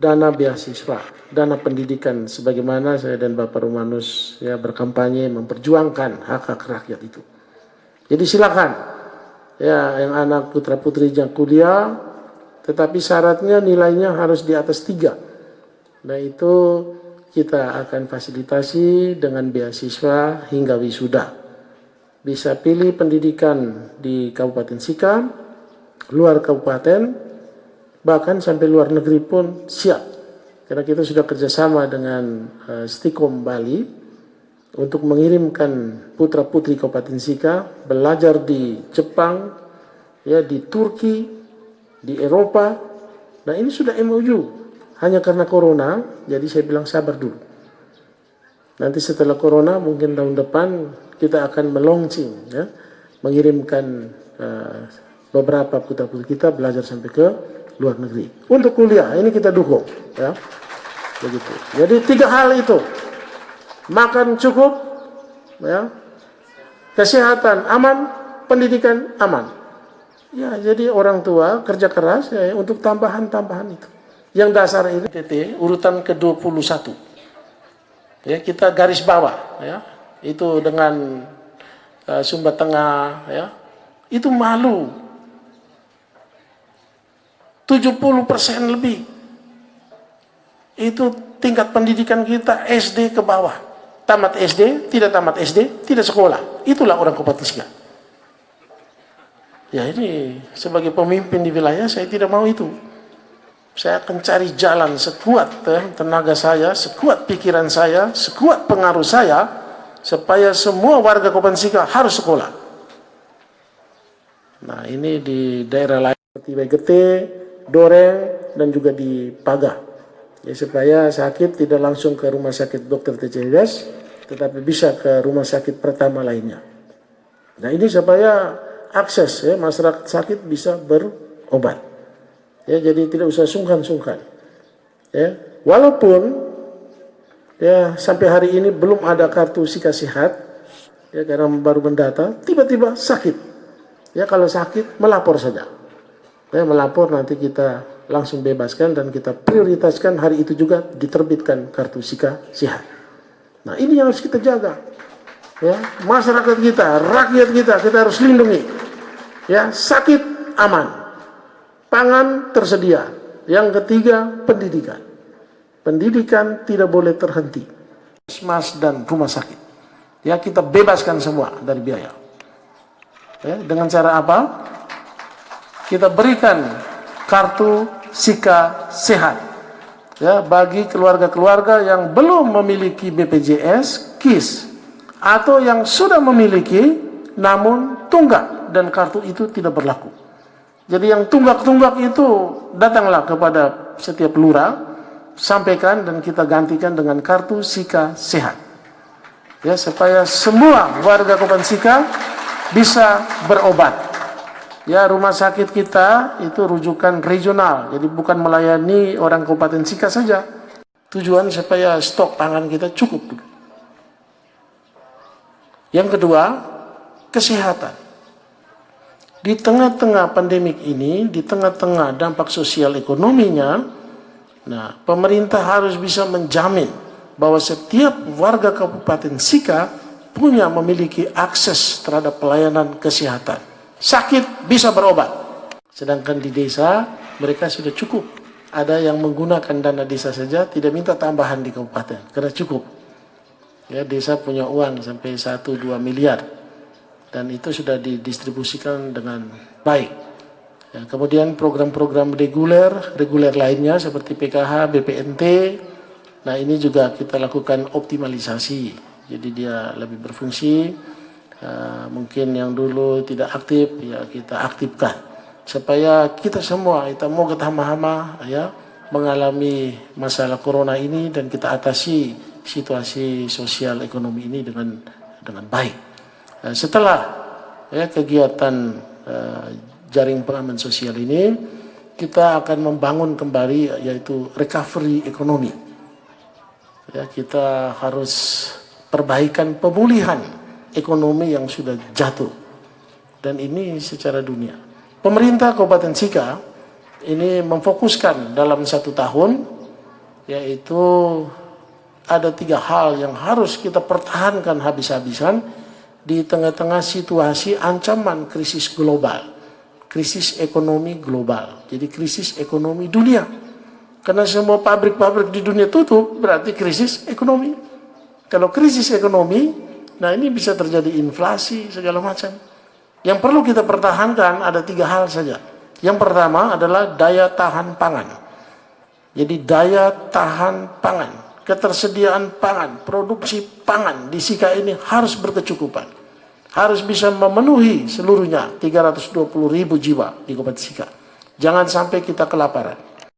dana beasiswa, dana pendidikan, sebagaimana saya dan Bapak Romanus ya berkampanye memperjuangkan hak-hak rakyat itu. Jadi silakan ya yang anak putra putri yang kuliah, tetapi syaratnya nilainya harus di atas 3. Nah itu kita akan fasilitasi dengan beasiswa hingga wisuda. Bisa pilih pendidikan di Kabupaten Sika, luar kabupaten, bahkan sampai luar negeri pun siap. Karena kita sudah kerjasama dengan Stikom Bali untuk mengirimkan putra-putri Kabupaten Sika belajar di Jepang, ya di Turki, di Eropa. Nah ini sudah MOU. Hanya karena corona, jadi saya bilang sabar dulu. Nanti setelah corona mungkin tahun depan kita akan melaunching, ya, mengirimkan beberapa putra-putri kita belajar sampai ke luar negeri. Untuk kuliah ini kita dukung, ya. Begitu. Jadi 3 hal itu. Makan cukup, ya. Kesehatan aman, pendidikan aman. Ya, jadi orang tua kerja keras ya, untuk tambahan-tambahan itu. Yang dasar ini TT urutan ke-21. Ya, kita garis bawah, ya. Itu dengan Sumba Tengah, ya. Itu malu. 70% lebih itu tingkat pendidikan kita SD ke bawah. Tamat SD, tidak tamat SD, tidak sekolah. Itulah orang Kabupaten Sika. Ya ini sebagai pemimpin di wilayah saya tidak mau itu. Saya akan cari jalan sekuat tenaga saya, sekuat pikiran saya, sekuat pengaruh saya, supaya semua warga Kabupaten Sika harus sekolah. Nah ini di daerah lain seperti Wegete, Doreng, dan juga di Paga, ya, supaya sakit tidak langsung ke rumah sakit Dr. TCS, tetapi bisa ke rumah sakit pertama lainnya. Nah ini supaya akses ya masyarakat sakit bisa berobat, ya, jadi tidak usah sungkan-sungkan, ya. Walaupun ya sampai hari ini belum ada kartu Sika Sehat, ya, karena baru mendata, tiba-tiba sakit, ya, kalau sakit melapor saja. Ya, melapor nanti kita langsung bebaskan dan kita prioritaskan hari itu juga diterbitkan kartu Sika Sehat. Nah ini yang harus kita jaga, ya, masyarakat kita, rakyat kita harus lindungi, ya. Sakit aman, pangan tersedia. Yang ketiga pendidikan tidak boleh terhenti. Puskesmas dan rumah sakit, ya, kita bebaskan semua dari biaya, ya. Dengan cara apa? Kita berikan kartu Sika Sehat, ya, bagi keluarga-keluarga yang belum memiliki BPJS, KIS, atau yang sudah memiliki namun tunggak dan kartu itu tidak berlaku. Jadi yang tunggak-tunggak itu datanglah kepada setiap lurah, sampaikan dan kita gantikan dengan kartu Sika Sehat, ya, supaya semua warga Kabupaten Sika bisa berobat. Ya, rumah sakit kita itu rujukan regional, jadi bukan melayani orang Kabupaten Sika saja. Tujuan supaya stok pangan kita cukup. Yang kedua, kesehatan. Di tengah-tengah pandemik ini, di tengah-tengah dampak sosial ekonominya, nah, pemerintah harus bisa menjamin bahwa setiap warga Kabupaten Sika memiliki akses terhadap pelayanan kesehatan. Sakit bisa berobat. Sedangkan di desa mereka sudah cukup. Ada yang menggunakan dana desa saja, tidak minta tambahan di kabupaten karena cukup. Ya, desa punya uang sampai 1-2 miliar dan itu sudah didistribusikan dengan baik. Ya, kemudian program-program reguler lainnya seperti PKH, BPNT. Nah ini juga kita lakukan optimalisasi. Jadi dia lebih berfungsi. Mungkin yang dulu tidak aktif ya kita aktifkan supaya kita semua kita mau ketama-hama ya mengalami masalah corona ini dan kita atasi situasi sosial ekonomi ini dengan baik. Setelah ya kegiatan jaring pengaman sosial ini kita akan membangun kembali yaitu recovery ekonomi. Ya, kita harus perbaikan pemulihan ekonomi yang sudah jatuh dan ini secara dunia. Pemerintah Kabupaten Sika ini memfokuskan dalam 1 tahun yaitu ada 3 hal yang harus kita pertahankan habis-habisan di tengah-tengah situasi ancaman krisis global, krisis ekonomi global, jadi krisis ekonomi dunia. Karena semua pabrik-pabrik di dunia tutup, berarti krisis ekonomi. Kalau krisis ekonomi, nah ini bisa terjadi inflasi segala macam. Yang perlu kita pertahankan ada 3 hal saja. Yang pertama adalah daya tahan pangan. Jadi daya tahan pangan, ketersediaan pangan, produksi pangan di Sika ini harus berkecukupan. Harus bisa memenuhi seluruhnya 320.000 jiwa di Kabupaten Sika. Jangan sampai kita kelaparan.